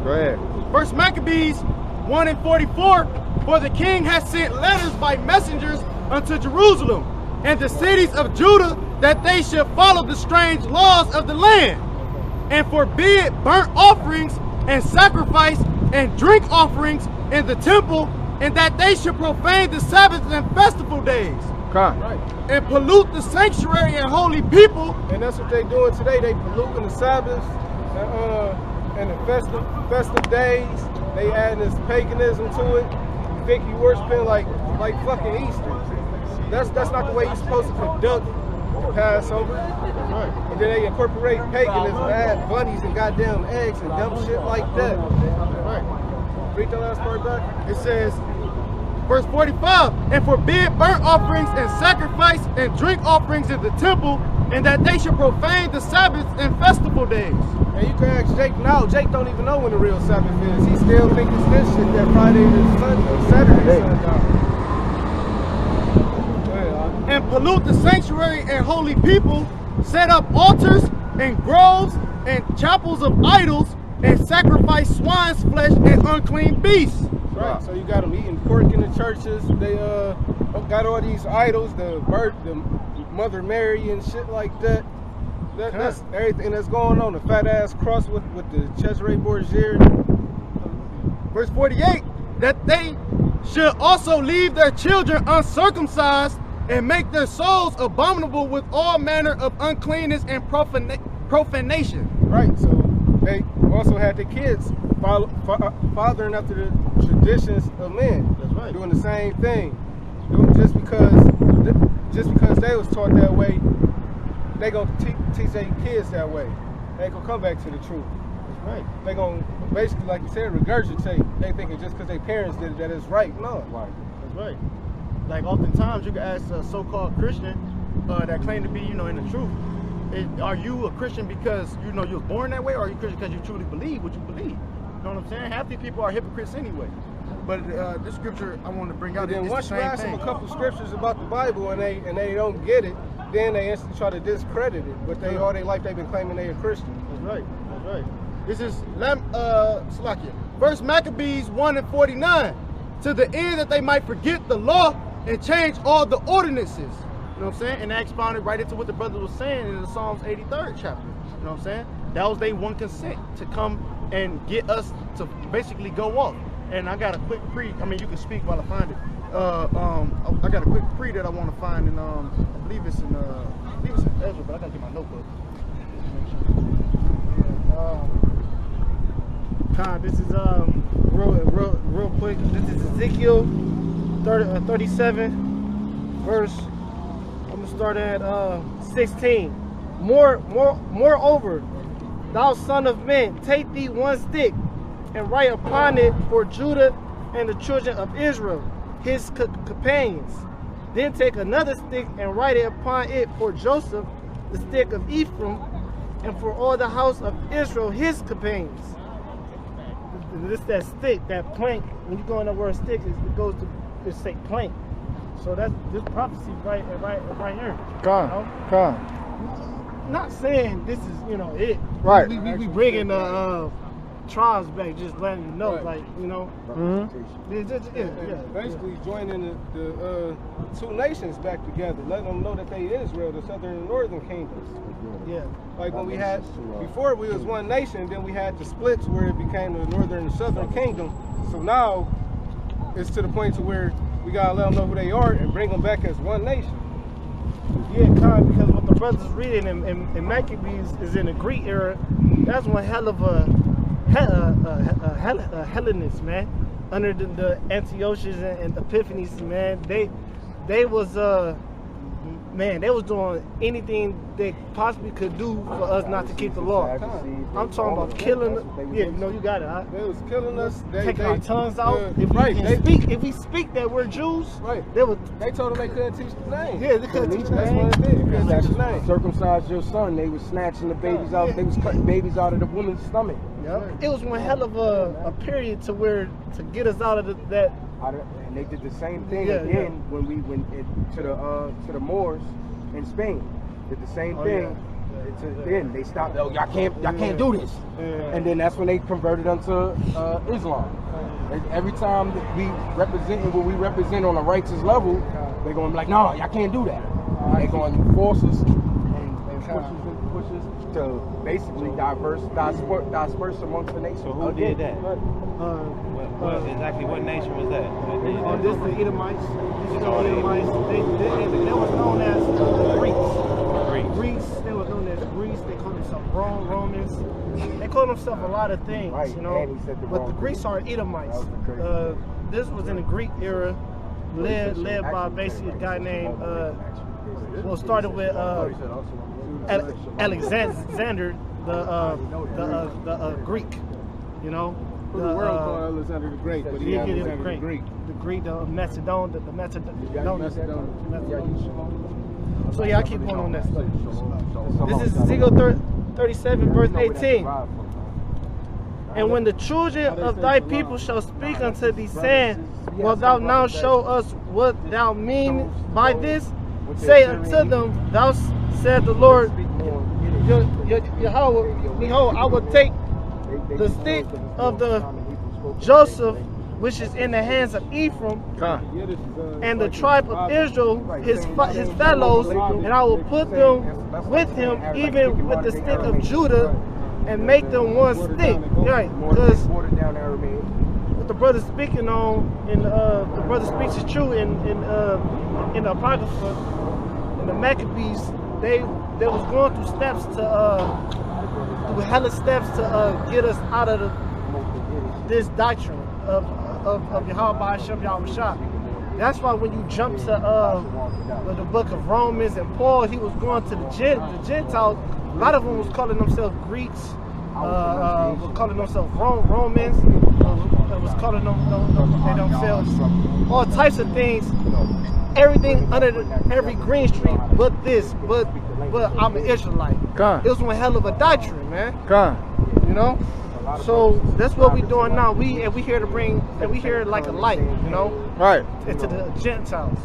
Go ahead. First Maccabees 1:44, for the king has sent letters by messengers unto Jerusalem and the cities of Judah that they should follow the strange laws of the land and forbid burnt offerings and sacrifice and drink offerings in the temple, and that they should profane the Sabbaths and festival days. Right. And pollute the sanctuary and holy people. And that's what they doing today. They polluting the Sabbaths and the festive days. They adding this paganism to it. You think you worshiping like fucking Easter. That's not the way you're supposed to conduct the Passover. Right. And then they incorporate paganism, add bunnies and goddamn eggs and dumb shit like that. Right. Read the last part back. It says, verse 45, and forbid burnt offerings and sacrifice and drink offerings in the temple, and that they should profane the Sabbaths and festival days. And you can ask Jake now. Jake don't even know when the real Sabbath is. He still thinks it's this shit that Friday to Sunday, Saturday, sundown. And pollute the sanctuary and holy people, set up altars and groves and chapels of idols, and sacrifice swine's flesh and unclean beasts. Right. So you got them eating pork in the churches. They got all these idols, the Mother Mary and shit like that. That's everything that's going on. The fat ass cross with the Cesare Borgia. Verse 48, that they should also leave their children uncircumcised and make their souls abominable with all manner of uncleanness and profanation. Right. So they also had the kids fathering after the traditions of men. That's right. Doing the same thing. Just because they was taught that way, they gonna teach their kids that way. They ain't gonna come back to the truth. That's right. They gonna basically, like you said, regurgitate. They thinking just because their parents did it that it's right. No. Right. That's right. Like oftentimes you can ask a so-called Christian that claim to be, in the truth, are you a Christian because you was born that way, or are you Christian because you truly believe what you believe? You know what I'm saying? Half these people are hypocrites anyway. But this scripture I want to bring out. Then once you ask them a couple scriptures about the Bible and they don't get it, then they instantly try to discredit it. But all their life they've been claiming they a Christian. That's right. That's right. This is Salakia. First Maccabees 1:49, to the end that they might forget the law and change all the ordinances. You know what I'm saying? And that expounded right into what the brother was saying in the Psalms 83rd chapter. You know what I'm saying? That was their one consent to come and get us to basically go off. And I got a quick pre. I mean, you can speak while I find it. I got a quick pre that I want to find, and I believe it's in Ezra, but I gotta get my notebook. This is real quick. This is Ezekiel 37, verse. I'm gonna start at 16. Moreover, thou son of man, take thee one stick and write upon it for Judah and the children of Israel, his companions. Then take another stick and write it upon it for Joseph, the stick of Ephraim, and for all the house of Israel, his companions. This that stick, that plank. When you go in the word stick, it goes to say plank. So that's this prophecy right here. Not saying this is it. Right. We bringing the tribes back, just letting you know, right. Basically joining the two nations back together, letting them know that they Israel, the southern and northern kingdoms. Yeah. Like when we had before, we was one nation, then we had the splits where it became the northern and southern kingdom. So now it's to the point to where we gotta let them know who they are and bring them back as one nation. Yeah, because what the brothers reading in Maccabees is in the Greek era. That's one hell of a Hellenists, man. Under the Antiochus and Epiphanes, man, they was they was doing anything they possibly could do for us not to keep the law. I'm talking about killing. Yeah, you got it. Huh? They was killing us. Taking our tongues out. If we speak that we're Jews, right? They told them they couldn't teach the name. Yeah, they couldn't teach the That's name. what it is. You couldn't teach the name. Circumcise your son. They was snatching the babies out. They was cutting babies out of the woman's stomach. Yep. It was one hell of a period to get us out of that. And they did the same thing when we went to the Moors in Spain. Did the same thing. Then they stopped. Oh, y'all can't do this. And then that's when they converted them to Islam. And every time that we represent what we represent on a righteous level, they're going to be like, no, y'all can't do that. And they're going to force us and push us to basically disperse amongst the nation. So who did that? Exactly what nation was that? This the Edomites. These are the Edomites. They was known as Greeks. They was known as Greece. They called themselves Romans. They called themselves a lot of things, Right, you know. and he said the But wrong the Greeks are Edomites. This was in the Greek era, led by basically a guy named started with Alexander the Greek, you know. The world called Alexander the Great, but he Alexander the Greek. The Greek, the Macedon, the Macedonian. Macedon. So yeah, I keep going on that stuff. This is Ezekiel 37, verse 18. And when the children of thy people shall speak unto thee, saying, wilt thou now show us what thou mean by this? Say unto them, thou said the Lord, Yahweh, behold, I will take the stick of the Joseph, which is in the hands of Ephraim, and the tribe of Israel, his fellows, and I will put them with him, even with the stick of Judah, and make them one stick. Right, because what the brother speaking on, and the brother speaks is true in the Apocrypha, in the Maccabees, they was going through steps to get us out of this doctrine of Yahweh Hashem Yahushua. That's why when you jump to the book of Romans and Paul, he was going to the Gentiles. A lot of them was calling themselves Greeks, was calling themselves Romans, was calling themselves all types of things. Everything under every green street, but I'm an Israelite. It was one hell of a doctrine, man. You know. So that's what we doing now. We here to bring, and we here like a light, you know. Right. Into the Gentiles.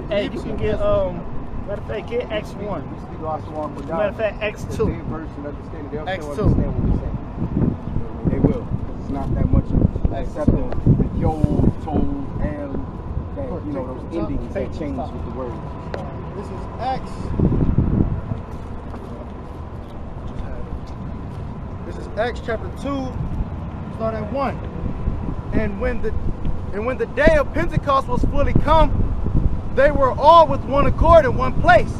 Hey, you can get matter of fact, get X1. Matter of fact, X2. X2. They will. It's not that much except the yo, told, and that, you know, those endings that change with the words. This is Acts. This is Acts chapter 2, start at 1. And when the day of Pentecost was fully come, they were all with one accord in one place.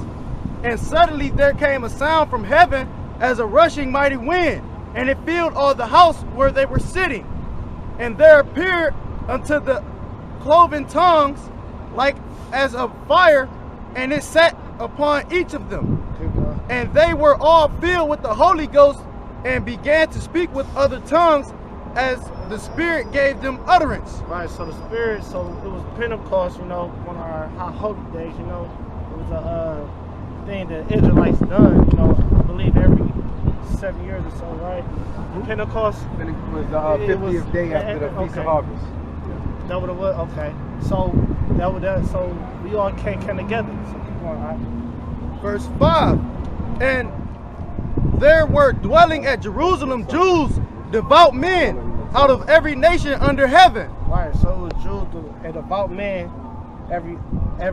And suddenly there came a sound from heaven as a rushing mighty wind, and it filled all the house where they were sitting. And there appeared unto the cloven tongues like as of fire, and it sat upon each of them. And they were all filled with the Holy Ghost, and began to speak with other tongues as the Spirit gave them utterance. Right, so the Spirit, so it was Pentecost, you know, one of our high holy days, you know. It was a thing that Israelites done, you know, I believe every 7 years or so, right? Pentecost. It was the 50th day after the Feast of Harvest. That what it was? Okay. So so we all came together. So keep going, all right? Verse 5. And there were dwelling at Jerusalem Jews, devout men, out of every nation under heaven. Right, so it was Jews and devout men, every what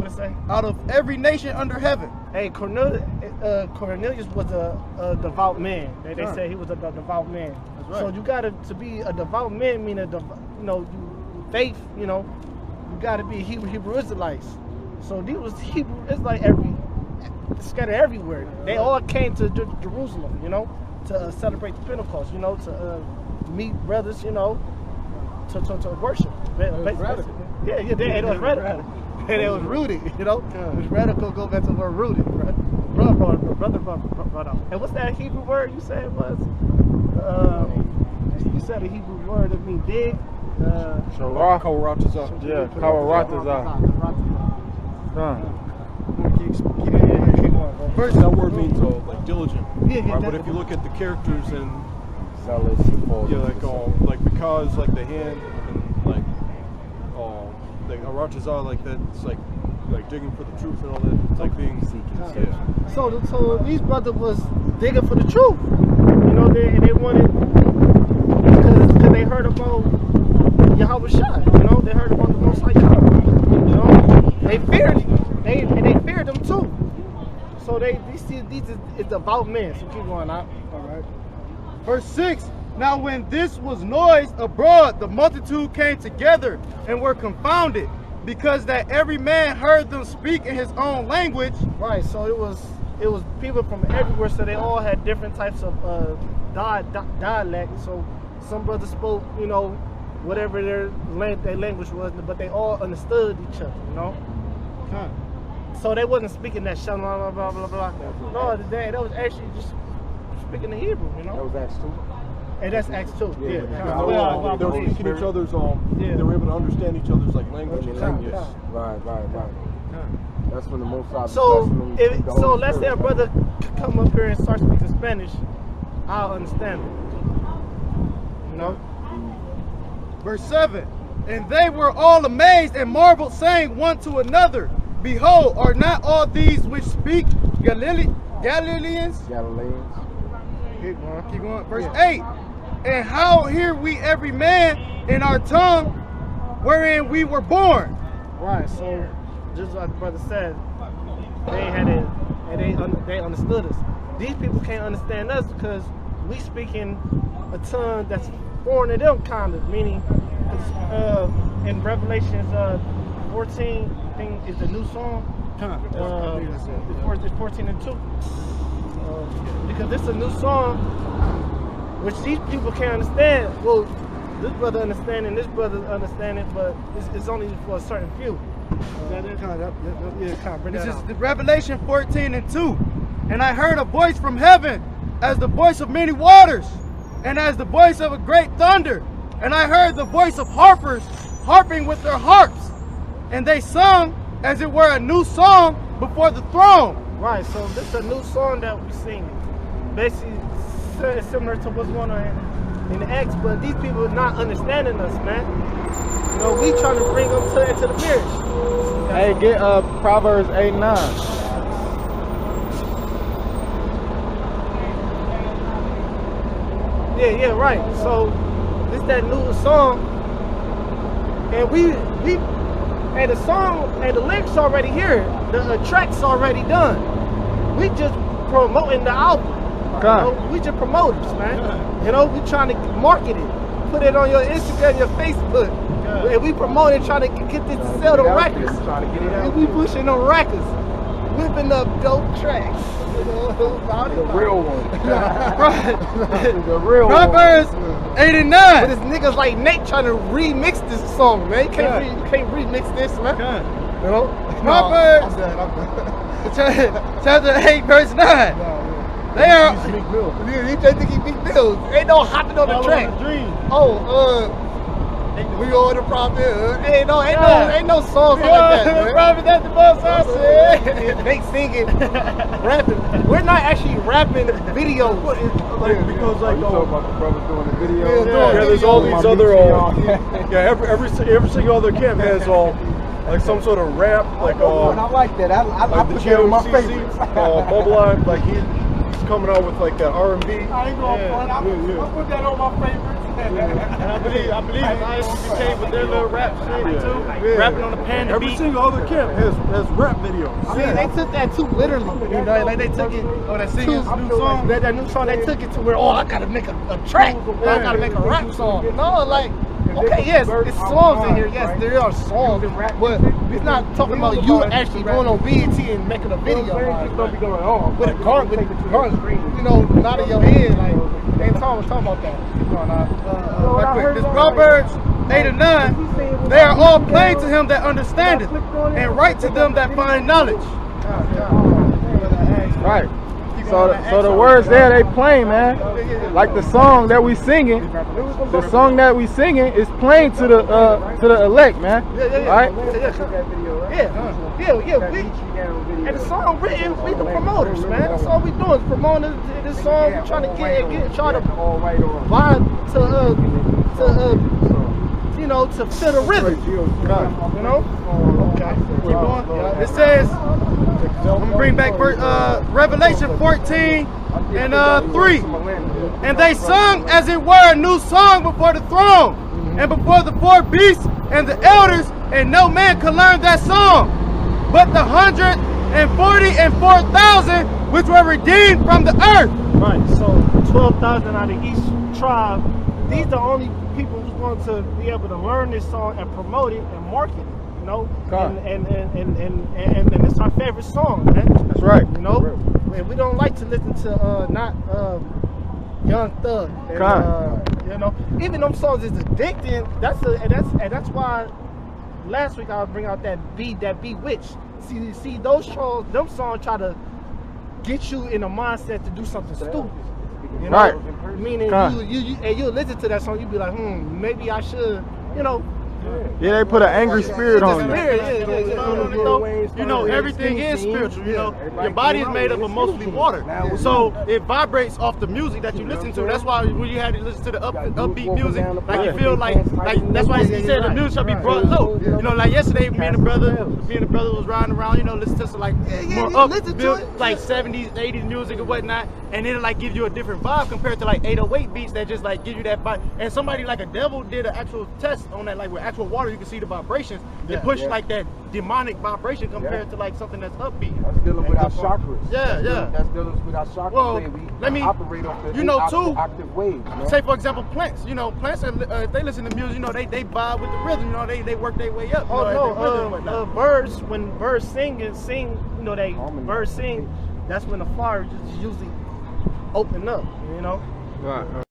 it say? Out of every nation under heaven. Hey, Cornelius was a devout man. They said he was a devout man. That's right. So you got to be a devout man, meaning faith. You know, you got to be Hebrew Israelites. So these was Hebrew Israelites scattered everywhere. They all came to Jerusalem, you know, to celebrate the Pentecost, you know, to meet brothers, you know, to worship. It was radical. Yeah, it was radical. And it was rooted, you know. It was radical, go back to the word rooted, right? Brother. And what's that Hebrew word you said it was? You said a Hebrew word that means big. Kawaratazah. Yeah, Kawaratazah. First, that word means like diligent. Yeah, right? But if you look at the characters and Zealous, like because like the hand and like the aratazah like that, it's like like digging for the truth and all that. It's like being yeah. So these brothers was digging for the truth. You know, they wanted because they heard about Yahweh Shai. You know, they heard about the Most High God. You know, they feared him. They feared him too. So these is devout men. So keep going out. All right. Verse 6. Now when this was noised abroad, the multitude came together and were confounded, because that every man heard them speak in his own language. Right. So it was people from everywhere. So they all had different types of dialect. So some brothers spoke, you know, whatever their language was, but they all understood each other. You know. Huh. So they wasn't speaking that blah blah blah blah blah. No, that was actually just speaking the Hebrew. You know. That was Acts 2. And that's Acts 2. Yeah. They were speaking each other's they were able to understand each other's like language. Yes. Right. That's when the Most High. So let's say a brother come up here and start speaking Spanish, I'll understand it. You know? Verse 7. And they were all amazed and marveled, saying one to another, Behold, are not all these which speak Galileans? Keep going. Verse 8. And how hear we every man in our tongue wherein we were born? Right. So just like the brother said, they had it, and they understood us. These people can't understand us because we speak in a tongue that's foreign to them, kind of. Meaning, in Revelations 14, I think is the new song. It's 14 and 2. Because this is a new song, which these people can't understand. Well, this brother understand and this brother understand it, but it's only for a certain few. This is the Revelation 14 and 2. And I heard a voice from heaven, as the voice of many waters, and as the voice of a great thunder. And I heard the voice of harpers harping with their harps, and they sung as it were a new song before the throne. Right, so this is a new song that we sing. Basically, it's similar to what's going on in Acts, but these people are not understanding us, man. You know, we trying to bring them to the marriage. Hey, get Proverbs 8 and 9. Yeah, right. So this that new song, and the song and the lyrics already here. The track's already done. We just promoting the album. You know, we just promoters, man. You know, we trying to market it, put it on your Instagram, your Facebook, and we promoting, trying to get this to sell the records. And we pushing on records, whipping up dope tracks. You know, The real one. right. The real Proverbs one. 8 and But 9. it's niggas like Nate trying to remix this song, man. You can't remix this, man. You know? Proverbs chapter 8, verse 9. They are. You just think he beat bills. Ain't no hopping on the track. We on the prophet. Ain't no songs like that, man. Prophet, that's the most I said. They singing, rapping. We're not actually rapping videos. Because like You talking about the brothers doing the video? yeah, there's all these other every single other camp has like some sort of rap, like And I like that. I like the put that on my GOCC, favorites. Bubble Eye, like he's coming out with like that R&B. I ain't going front. I put that on my favorites. And I believe ISUPK with their little rap shit too. Yeah. Rapping on the Panda Every beat. single other camp has rap videos. See, they took that too literally. You know, like they took it. Oh, that singing new song. That new song, they took it to where, I gotta make a track. I gotta make a rap song. No, like, okay, yes, it's songs in here. Yes, there are songs. But it's not talking about you actually going on BET and making a video. With a car, you know, not in your head. Like, they ain't talking about that. Right quick. This Proverbs 8 and 9. They are all plain to him that understandeth, and right to them that find knowledge. Right. So the words there, they plain, man. Like the song that we singing, is plain to the elect, man. Right? Yeah. And the song written, we the promoters, man. That's all we doing is promoting this song. We're trying to try to vibe to you know, to fit a rhythm. You know? Okay. Keep going. It says, I'm gonna bring back Revelation 14 and 3. And they sung as it were a new song before the throne and before the 4 beasts and the elders, and no man could learn that song, but the 144,000 which were redeemed from the earth. Right. So 12,000 out of each tribe. These are the only people who's going to be able to learn this song and promote it and market it. You know, and it's our favorite song, man. That's right. You know, and we don't like to listen to not Young Thug. And, you know, even them songs is addicting. That's why last week I would bring out that Bewitched. See those songs, them songs try to get you in a mindset to do something stupid. You know? Right. Meaning you listen to that song, you be like, maybe I should, you know. Yeah, they put an angry spirit on you. You know, everything is spiritual. You know, your body is made up of mostly water, so it vibrates off the music that you listen to. That's why when you had to listen to the upbeat music, like you feel like that's why he said the music shall be brought low. You know, like yesterday, me and the brother was riding around. You know, listen to some like more upbeat, like 70s, 80s music and whatnot, and it'll like give you a different vibe compared to like 808 beats that just like give you that vibe. And somebody like a devil did an actual test on that, like with actual water, you can see the vibrations. It pushed like that demonic vibration compared to like something that's upbeat. That's dealing with our chakras. That's dealing with our chakras. Well, let me operate off the octave waves. Say for example, plants. You know, plants. If they listen to music, you know, they vibe with the rhythm. You know, they work their way up. Birds, when birds sing, you know, birds sing. That's when the flowers just usually open up. You know. Right.